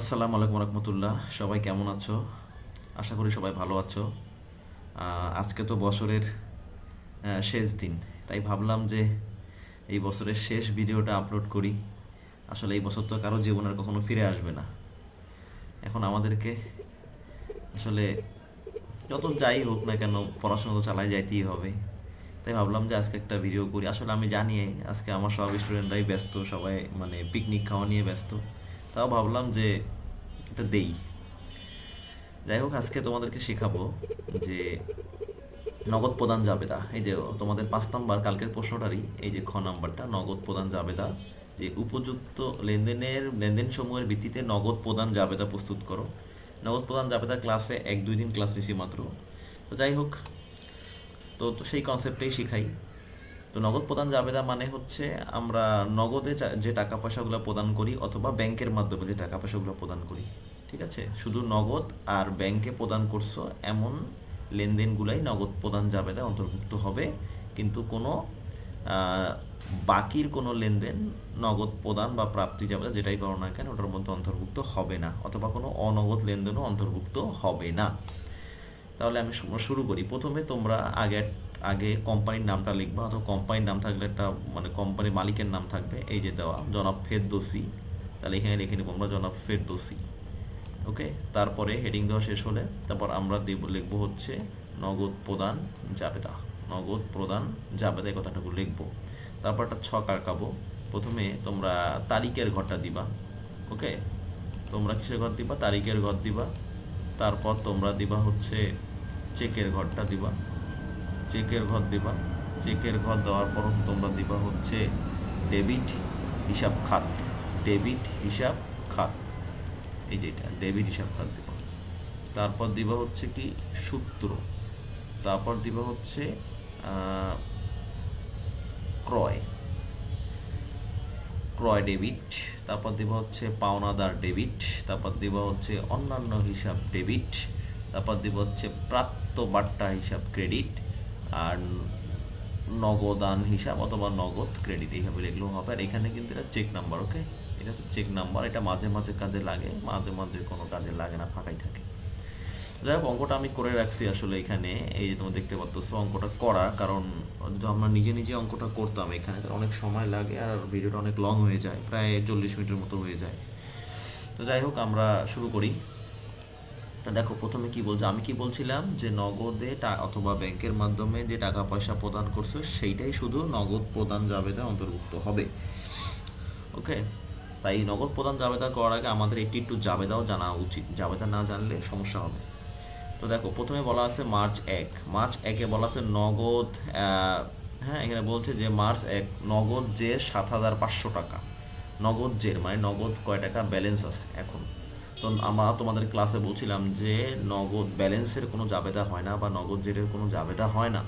আসসালামু আলাইকুম রহমতুল্লাহ। সবাই কেমন আছো? আশা করি সবাই ভালো আছো। আজকে তো বছরের শেষ দিন, তাই ভাবলাম যে এই বছরের শেষ ভিডিওটা আপলোড করি। আসলে এই বছর তো কারো জীবনে আর কখনো ফিরে আসবে না। এখন আমাদেরকে আসলে যত যাই হোক না কেন পড়াশোনা তো চালাই যাইতেই হবে। তাই ভাবলাম যে আজকে একটা ভিডিও করি। আসলে আমি জানি আজকে আমার সব স্টুডেন্টরাই ব্যস্ত, সবাই মানে পিকনিক খাওয়া নিয়ে ব্যস্ত। তাও ভাবলাম যে এটা দেই। যাই হোক, আজকে তোমাদেরকে শেখাবো যে নগদ প্রদান জাবেদা। এই যে তোমাদের 5 নাম্বার কালকের প্রশ্নটারই এই যে খ নাম্বারটা, নগদ প্রদান জাবেদা, যে উপযুক্ত লেনদেন সমূহের ভিত্তিতে নগদ প্রদান জাবেদা প্রস্তুত করো। নগদ প্রদান জাবেদা ক্লাসে 1-2 দিন ক্লাস নিছি মাত্র। তো যাই হোক, তো সেই কনসেপ্টেই শিখাই। তো নগদ প্রদান জাবেদা মানে হচ্ছে আমরা নগদে যে টাকা পয়সাগুলো প্রদান করি অথবা ব্যাংকের মাধ্যমে যে টাকা পয়সাগুলো প্রদান করি। ঠিক আছে, শুধু নগদ আর ব্যাংকে প্রদান করছো এমন লেনদেনগুলাই নগদ প্রদান জাবেদা অন্তর্ভুক্ত হবে। কিন্তু কোনো আহ, বাকির কোনো লেনদেন নগদ প্রদান বা প্রাপ্তি জাবেদা যেটাই করো না কেন ওটার মধ্যে অন্তর্ভুক্ত হবে না, অথবা কোনো অনগদ লেনদেনও অন্তর্ভুক্ত হবে না। তাহলে আমি শুরু করি। প্রথমে তোমরা আগে আগে কোম্পানির নামটা লিখবা, অথবা কোম্পানির নাম থাকলে একটা মানে কোম্পানির মালিকের নাম থাকবে, এই যে দেওয়া জনাব ফেরদৌসি। তাহলে এখানে লিখে নিব আমরা জনাব ফেরদৌসি। ওকে, তারপরে হেডিং দেওয়া শেষ হলে তারপর আমরা লিখবো হচ্ছে নগদ প্রদান জাবেদা। নগদ প্রদান জাবেদা এই কথাটুকু লিখবো। তারপর একটা ছক আঁকাবো। প্রথমে তোমরা তারিখের ঘরটা দিবা। ওকে, তোমরা কিসের ঘর দিবা? তারিখের ঘর দিবা। তারপর তোমরা দিবা হচ্ছে চেকের ঘরটা দিবা। চেকের ঘর দিবা। চেকের ঘর দেওয়ার পর তোমরা দিবা হচ্ছে ডেবিট হিসাব খাত। ডেবিট হিসাব খাত, এই যেটা ডেবিট হিসাব খাত দিবা। তারপর দিবা হচ্ছে কি সূত্র। তারপর দিবা হচ্ছে ক্রয়। ক্রয় ডেবিট। তারপর দিবা হচ্ছে পাওনাদার ডেবিট। তারপর দিবা হচ্ছে অন্যান্য হিসাব ডেবিট। তারপর দিবা হচ্ছে প্রাপ্ত বাট্টা হিসাব ক্রেডিট। আর নগদান হিসাব অথবা নগদ ক্রেডিট এইভাবে লিখলেও হবে। আর এখানে কিন্তু এটা চেক নাম্বার। ওকে, এটা তো চেক নাম্বার, এটা মাঝে মাঝে কাজে লাগে, মাঝে মাঝে কোনো কাজে লাগে না, ফাঁকাই থাকে। যাই হোক, অঙ্কটা আমি করে রাখছি আসলে এখানে। এই যে তোমরা দেখতে পাচ্ছ অঙ্কটা করা, কারণ যদি আমরা নিজে নিজে অঙ্কটা করতাম এখানে তাহলে অনেক সময় লাগে আর ভিডিওটা অনেক লং হয়ে যায়, প্রায় 40 মিনিটের মতো হয়ে যায়। তো যাই হোক, আমরা শুরু করি। তা দেখো প্রথমে কি বলছে, আমি কি বলছিলাম যে নগদে অথবা ব্যাংকের মাধ্যমে যে টাকা পয়সা প্রদান করছো সেইটাই শুধু নগদ প্রদান জাবেদা অন্তর্ভুক্ত হবে। ওকে, তাই নগদ প্রদান জাবেদা করার আগে আমাদের একটু জাবেদাও জানা উচিত, জাবেদা না জানলে সমস্যা হবে। তো দেখো প্রথমে বলা আছে মার্চ 1। মার্চ 1-এ বলা আছে নগদ, হ্যাঁ এখানে বলছে যে মার্চ 1 নগদ যে 7,500 টাকা। নগদ জের মানে নগদ কয় টাকা ব্যালেন্স আছে এখন। তো আমরা তোমাদের ক্লাসে বলছিলাম যে নগদ ব্যালেন্সের কোনো জাবেদা হয় না বা নগদ জেরের কোনো জাবেদা হয় না,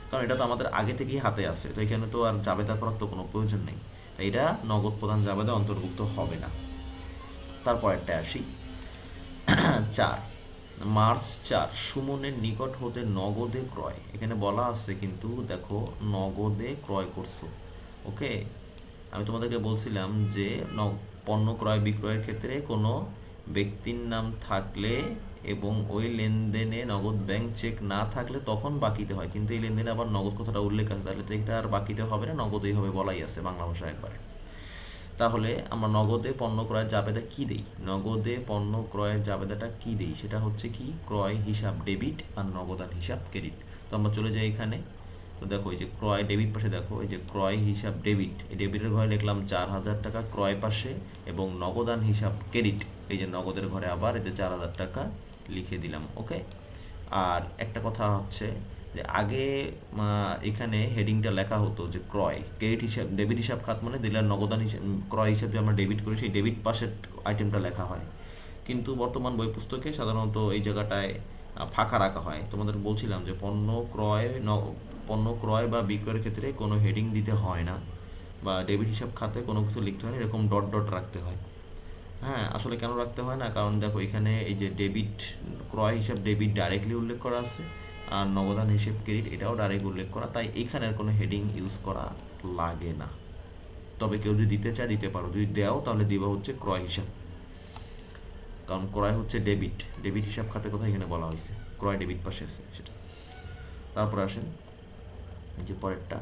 কারণ এটা তো আমাদের আগে থেকেই হাতে আছে। তো এখানে তো আর জাবেদা করার তো কোনো প্রয়োজন নেই। তাই এটা নগদ প্রধান জাবেদা অন্তর্ভুক্ত হবে না। তারপর একটা আসি 4। মার্চ 4 সুমনের নিকট হতে নগদে ক্রয়, এখানে বলা আছে কিন্তু দেখো নগদে ক্রয় করছো। ওকে, আমি তোমাদেরকে বলছিলাম যে পণ্য ক্রয় বিক্রয়ের ক্ষেত্রে কোনো ব্যক্তির নাম থাকলে এবং ওই লেনদেনে নগদ ব্যাংক চেক না থাকলে তখন বাকিতে হয়, কিন্তু এই লেনদেনে আবার নগদ কথাটা উল্লেখ আছে, তাহলে তো এটা আর বাকিতে হবে না, নগদেই হবে বলাই আছে বাংলা ভাষা একবারে। তাহলে আমরা নগদে পণ্য ক্রয়ের জাবেদা কি দেই? নগদে পণ্য ক্রয়ের জাবেদাটা কি দেই? সেটা হচ্ছে কি ক্রয় হিসাব ডেবিট আর নগদান হিসাব ক্রেডিট। তো আমরা চলে যাই এখানে। তো দেখো এই যে ক্রয় ডেবিট পাশে দেখো এই যে ক্রয় হিসাব ডেবিট, এই ডেবিটের ঘরে লিখলাম 4,000 টাকা ক্রয় পাশে, এবং নগদান হিসাব ক্রেডিট, এই যে নগদের ঘরে আবার এই যে 4,000 টাকা লিখে দিলাম। ওকে, আর একটা কথা হচ্ছে যে আগে এখানে হেডিংটা লেখা হতো যে ক্রয় ক্রেডিট হিসাব ডেবিট হিসাব খাত মানে দিলার নগদান হিসাব, ক্রয় হিসাব যে আমরা ডেবিট করি সেই ডেবিট পাশের আইটেমটা লেখা হয়। কিন্তু বর্তমান বই পুস্তকে সাধারণত এই জায়গাটায় ফাঁকা রাখা হয়। তোমাদের বলছিলাম যে পণ্য ক্রয় বা বিক্রয়ের ক্ষেত্রে কোনো হেডিং দিতে হয় না, বা ডেবিট হিসাব খাতে কোনো কিছু লিখতে হয় না, এরকম ডট ডট রাখতে হয়। হ্যাঁ, আসলে কেন রাখতে হয় না, কারণ দেখো এখানে এই যে ডেবিট ক্রয় হিসাব ডেবিট ডাইরেক্টলি উল্লেখ করা আছে, আর নগদান হিসেব ক্রেডিট এটাও ডাইরেক্ট উল্লেখ করা, তাই এখানের কোনো হেডিং ইউজ করা লাগে না। তবে কেউ যদি দিতে চায় দিতে পারো, যদি দেও তাহলে দিবা হচ্ছে ক্রয় হিসাব। কারণ ক্রয় হচ্ছে ডেবিট, ডেবিট হিসাব খাতে কথা এখানে বলা হয়েছে, ক্রয় ডেবিট পাশে আছে সেটা। তারপরে আসেন যে পরেরটা,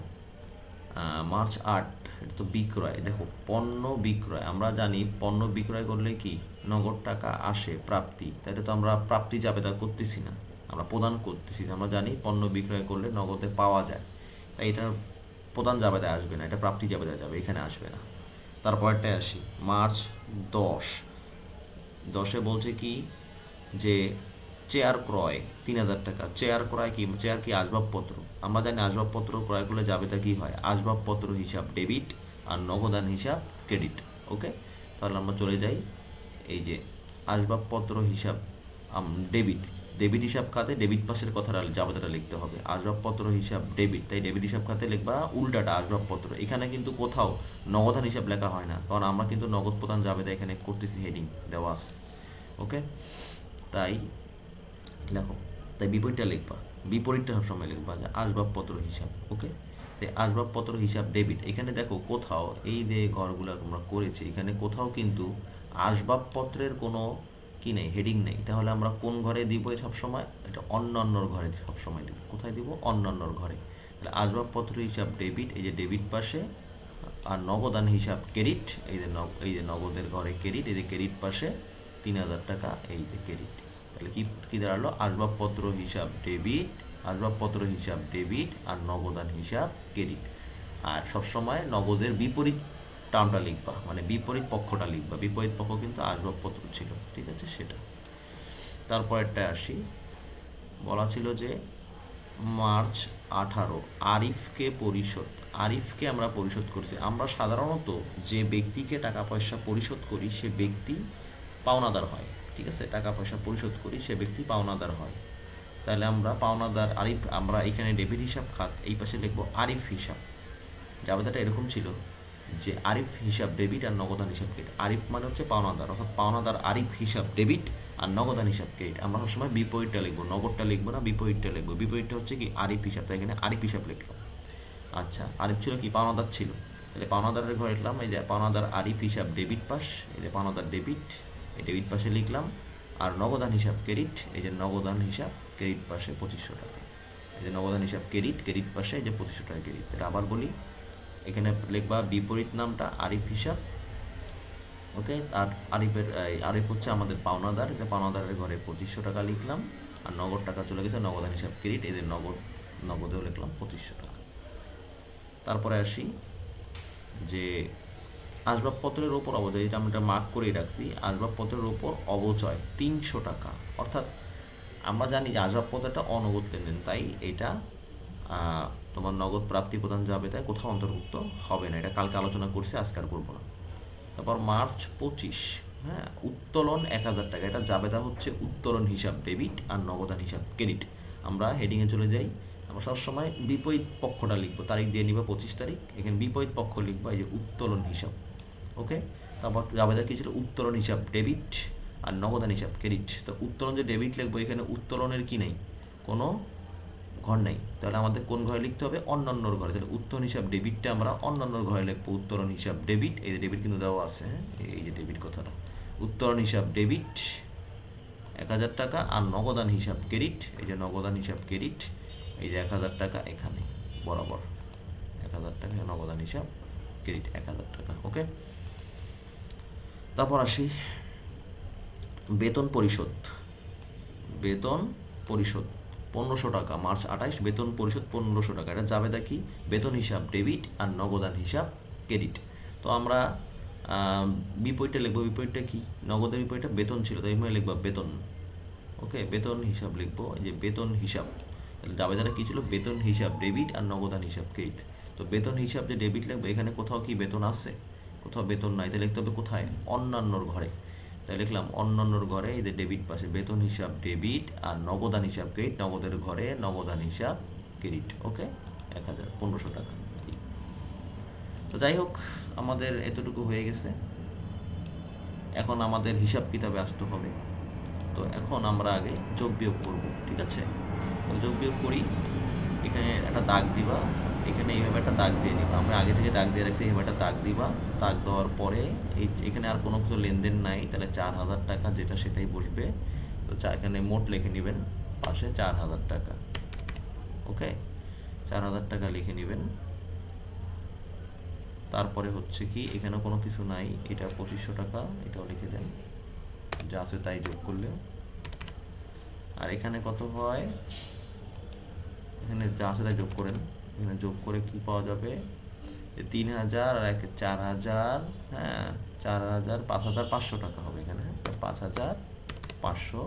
মার্চ 8, এটা তো বিক্রয়। দেখো পণ্য বিক্রয়, আমরা জানি পণ্য বিক্রয় করলে কি নগদ টাকা আসে, প্রাপ্তি, তাই তো আমরা প্রাপ্তি জাবেদা করতেছি না, আমরা প্রদান করতেছি। আমরা জানি পণ্য বিক্রয় করলে নগদে পাওয়া যায়, তাই এটা প্রদান জাবেদায় আসবে না, এটা প্রাপ্তি জাবেদায় যাবে, এখানে আসবে না। তারপরটায় আসি, মার্চ 10, 10-এ বলছে কি যে চেয়ার ক্রয় 3000 টাকা। চেয়ার ক্রয় কি, চেয়ার কি আসবাবপত্র, আমরা জানি আসবাবপত্র ক্রয় করলে জাবেদা কি হয়, আসবাবপত্র হিসাব ডেবিট আর নগদান হিসাব ক্রেডিট। ওকে, তাহলে আমরা চলে যাই এই যে আসবাবপত্র হিসাব ডেবিট, ডেবিট হিসাব খাতে ডেবিট পাশের কথাটা জাবেদাটা লিখতে হবে, আসবাবপত্র হিসাব ডেবিট, তাই ডেবিট হিসাব খাতে লিখবা উল্টাটা আসবাবপত্র। এখানে কিন্তু কোথাও নগদান হিসাব লেখা হয় না, কারণ আমরা কিন্তু নগদ প্রদান জাবেদা এখানে করতেছি, হেডিং দেওয়া আছে। ওকে, তাই লেখো, তাই বিপরীতটা লিখবা, বিপরীতটা সবসময় লিখবা যে আসবাবপত্র হিসাব। ওকে, তাই আসবাবপত্র হিসাব ডেবিট। এখানে দেখো কোথাও এই যে ঘরগুলো আমরা করেছি, এখানে কোথাও কিন্তু আসবাবপত্রের কোনো কি নেই, হেডিং নেই। তাহলে আমরা কোন ঘরে দিব সবসময়, এটা অন্যান্যর ঘরে সবসময় দিব। কোথায় দিব, অন্যান্যর ঘরে। তাহলে আসবাবপত্র হিসাব ডেবিট, এই যে ডেবিট পাশে, আর নগদান হিসাব ক্রেডিট, এই যে নগদের ঘরে ক্রেডিট, এই যে ক্রেডিট পাশে 3000 টাকা, এই যে ক্রেডিট। তাহলে কি দাঁড়ালো, আসবাবপত্র হিসাব ডেবিট, আসবাবপত্র হিসাব ডেবিট আর নগদান হিসাব ক্রেডিট। আর সবসময় নগদের বিপরীত টার্মটা লিখবা, মানে বিপরীত পক্ষটা লিখবা, বিপরীত পক্ষ কিন্তু আসবাবপত্র ছিল, ঠিক আছে সেটা। তারপরেরটা আসি, বলা ছিল যে মার্চ 18, আরিফকে পরিশোধ। আরিফকে আমরা পরিশোধ করছি। আমরা সাধারণত যে ব্যক্তিকে টাকা পয়সা পরিশোধ করি সে ব্যক্তি পাওনাদার হয়, ঠিক আছে, টাকা পয়সা পরিশোধ করি সে ব্যক্তি পাওনাদার হয়। তাহলে আমরা পাওনাদার আরিফ, আমরা এখানে ডেবিট হিসাব খাত, এই পাশে লিখবো আরিফ হিসাব। জাবেদাটা এরকম ছিল যে আরিফ হিসাব ডেবিট আর নগদান হিসাব ক্রেডিট। আরিফ মানে হচ্ছে পাওনাদার, অর্থাৎ পাওনাদার আরিফ হিসাব ডেবিট আর নগদান হিসাব ক্রেডিট। আমরা সবসময় বিপরীতটা লিখবো, নগদটা লিখবো না, বিপরীতটা লিখবো। বিপরীতটা হচ্ছে কি আরিফ হিসাব, তাই এখানে আরিফ হিসাব লিখলাম। আচ্ছা, আরিফ ছিল কি, পাওনাদার ছিল, তাহলে পাওনাদারের ঘরে লিখলাম এই যে পাওনাদার আরিফ হিসাব ডেবিট পাশ, এই যে পাওনাদার ডেবিট, এই ডেবিট পাশে লিখলাম। আর নগদান হিসাব ক্রেডিট, এই যে নগদান হিসাব ক্রেডিট পাশে 2500 টাকা, এই যে নগদান হিসাব ক্রেডিট, ক্রেডিট পাশে এই যে 2500 টাকা ক্রেডিট। তাহলে আবার বলি, এখানে লিখবা বিপরীত নামটা আরিফ হিসাব। ওকে, আর আরিফ হচ্ছে আমাদের পাওনাদার, যে পাওনাদারের ঘরে 2500 টাকা লিখলাম, আর নগদ টাকা চলে গেছে নগদান হিসাব ক্রেডিট, এদের নগদেও লিখলাম 2500 টাকা। তারপরে আসি যে আসবাবপত্রের ওপর অবচয়, এটা আমি মার্ক করেই রাখছি, আসবাবপত্রের ওপর অবচয় 300 টাকা। অর্থাৎ আমরা জানি যে আসবাবপত্রটা অনগদ লেনদেন, তাই এটা তোমার নগদ প্রাপ্তি প্রদান যাবে, তাই কোথাও অন্তর্ভুক্ত হবে না। এটা কালকে আলোচনা করছি, আজকে আর করবো না। তারপর মার্চ 25, হ্যাঁ, উত্তোলন 1000 টাকা। এটা জাবেদা হচ্ছে উত্তোলন হিসাব ডেবিট আর নগদান হিসাব ক্রেডিট। আমরা হেডিংয়ে চলে যাই, আমরা সবসময় বিপরীত পক্ষটা লিখবো, তারিখ দিয়ে নিবা 25 তারিখ, এখানে বিপরীত পক্ষ লিখবো এই যে উত্তোলন হিসাব। ওকে, তারপর জাবেদা কী ছিল, উত্তোলন হিসাব ডেবিট আর নগদান হিসাব ক্রেডিট। তো উত্তোলন যে ডেবিট লিখবো, এখানে উত্তোলনের কি নেই, কোনো ঘর নেই, তাহলে আমাদের কোন ঘরে লিখতে হবে, অন্যান্যর ঘরে। তাহলে উত্তোলন হিসাব ডেবিটটা আমরা অন্যান্যর ঘরে লিখবো, উত্তোলন হিসাব ডেবিট, এই যে ডেবিট কিন্তু দেওয়া আছে, হ্যাঁ, এই যে ডেবিট কথাটা, উত্তোলন হিসাব ডেবিট 1000 টাকা আর নগদান হিসাব ক্রেডিট, এই যে নগদান হিসাব ক্রেডিট, এই যে 1000 টাকা এখানে বরাবর, 1000 টাকা নগদান হিসাব ক্রেডিট 1000 টাকা। ওকে, তারপর আসি বেতন পরিশোধ। বেতন পরিশোধ 1500 টাকা, মার্চ 28, বেতন পরিশোধ 1500 টাকা। এটা জাবেদা কি, বেতন হিসাব ডেবিট আর নগদান হিসাব ক্রেডিট। তো আমরা বিপরীতটা লিখবো, বিপরীতটা কি, নগদের বিপরীতটা বেতন ছিল, তাই মানে লিখবো বেতন। ওকে, বেতন হিসাব লিখবো, এই যে বেতন হিসাব। তাহলে জাবেদাটা কী ছিল, বেতন হিসাব ডেবিট আর নগদান হিসাব ক্রেডিট। তো বেতন হিসাব যে ডেবিট লিখবো, এখানে কোথাও কি বেতন আছে, কোথাও বেতন নাই, তাহলে লিখতে হবে কোথায়, অন্যান্যর ঘরে। তাই লিখলাম অন্যান্যর ঘরে, এই যে ডেবিট পাশে বেতন হিসাব ডেবিট আর নগদান হিসাব ক্রেডিট, নগদের ঘরে নগদান হিসাব ক্রেডিট। ওকে, 1500 টাকা। তো যাই হোক, আমাদের এতটুকু হয়ে গেছে, এখন আমাদের হিসাব কিতাবে আসতে হবে। তো এখন আমরা আগে যোগ বিয়োগ করব, ঠিক আছে। যোগ বিয়োগ করি, এখানে একটা দাগ দিবা, এখানে এইভাবে একটা দাগ দিয়ে নিবা, আমরা আগে থেকে দাগ দিয়ে রাখছি, এইভাবে একটা দাগ দিবা। দাগ দেওয়ার পরে এখানে আর কোনো কিছু লেনদেন নাই, তাহলে 4,000 টাকা যেটা সেটাই বসবে। তো এখানে মোট লিখে নেবেন পাশে 4,000 টাকা। ওকে, 4,000 টাকা লিখে নেবেন। তারপরে হচ্ছে কি এখানে কোনো কিছু নাই, এটা 2500 টাকা, এটাও লিখে দেন, যা আছে তাই যোগ করলে। আর এখানে কত হয়, এখানে যা আছে তাই যোগ করেন। এখানে যোগ করে কি পাওয়া যাবে, 3,000 আর 4,000, হ্যাঁ 4,000, 5,500 টাকা হবে এখানে, 5,500।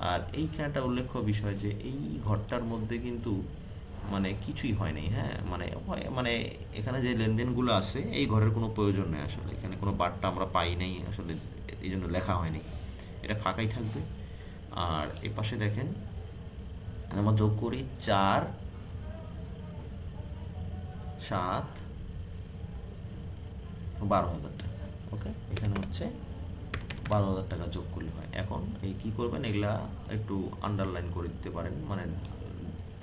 আর এইখানে একটা উল্লেখ্য বিষয় যে এই ঘরটার মধ্যে কিন্তু মানে কিছুই হয় নাই, হ্যাঁ মানে এখানে যে লেনদেনগুলো আছে এই ঘরের কোনো প্রয়োজন নেই আসলে, এখানে কোনো বার্তা আমরা পাই নাই আসলে, এই জন্য লেখা হয়নি, এটা ফাঁকাই থাকবে। আর এই পাশে দেখেন আমরা যোগ করি 4, 7, 12,000 টাকা। ওকে, এখানে হচ্ছে 12,000 টাকা যোগ করলে হয়। এখন এই কী করবেন, এগুলা একটু আন্ডারলাইন করে দিতে পারেন, মানে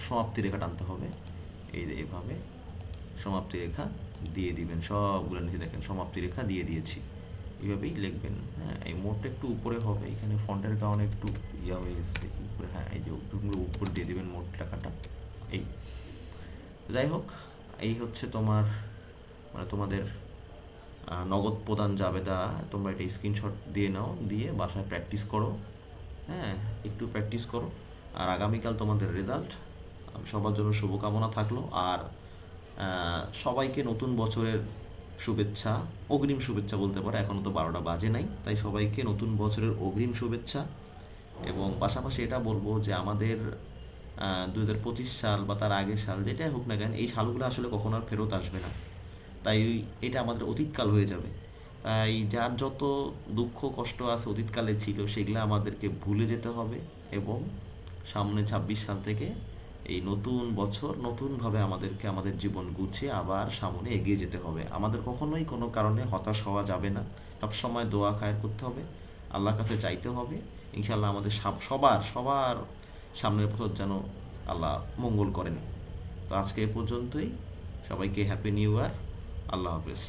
সমাপ্তি রেখা টানতে হবে, এই এভাবে সমাপ্তি রেখা দিয়ে দিবেন, সবগুলো নিচে দেখেন সমাপ্তি রেখা দিয়ে দিয়েছি, এইভাবেই লিখবেন। হ্যাঁ, এই মোটটা একটু উপরে হবে, এখানে ফন্টের কারণে একটু ইয়া হয়ে গেছে দেখি উপরে, হ্যাঁ এই যে উপর দিয়ে দিবেন মোট লেখাটা। এই যাই হোক, এই হচ্ছে তোমার মানে তোমাদের নগদ প্রদান জাবেদা। তোমরা এটা স্ক্রিনশট দিয়ে নাও, দিয়ে বাসায় প্র্যাকটিস করো, হ্যাঁ একটু প্র্যাকটিস করো। আর আগামীকাল তোমাদের রেজাল্ট, সবার জন্য শুভকামনা থাকলো। আর সবাইকে নতুন বছরের শুভেচ্ছা, অগ্রিম শুভেচ্ছা বলতে পারো, এখনও তো 12টা বাজে নাই, তাই সবাইকে নতুন বছরের অগ্রিম শুভেচ্ছা। এবং পাশাপাশি এটা বলবো যে আমাদের 2025 সাল বা তার আগের সাল যেটাই হোক না কেন, এই সালগুলো আসলে কখনো আর ফেরত আসবে না, তাই এটা আমাদের অতীতকাল হয়ে যাবে। তাই যার যত দুঃখ কষ্ট আছে অতীতকালে ছিল সেগুলো আমাদেরকে ভুলে যেতে হবে, এবং সামনে 26 সাল থেকে এই নতুন বছর নতুনভাবে আমাদেরকে আমাদের জীবন গুছিয়ে আবার সামনে এগিয়ে যেতে হবে। আমাদের কখনোই কোনো কারণে হতাশ হওয়া যাবে না, সবসময় দোয়া খায়ের করতে হবে, আল্লাহর কাছে চাইতে হবে। ইনশাআল্লাহ আমাদের সবার সবার সামনের বছর যেন আল্লাহ মঙ্গল করেন। তো আজকে এ পর্যন্তই, সবাইকে হ্যাপি নিউ ইয়ার, আল্লাহ হাফেজ।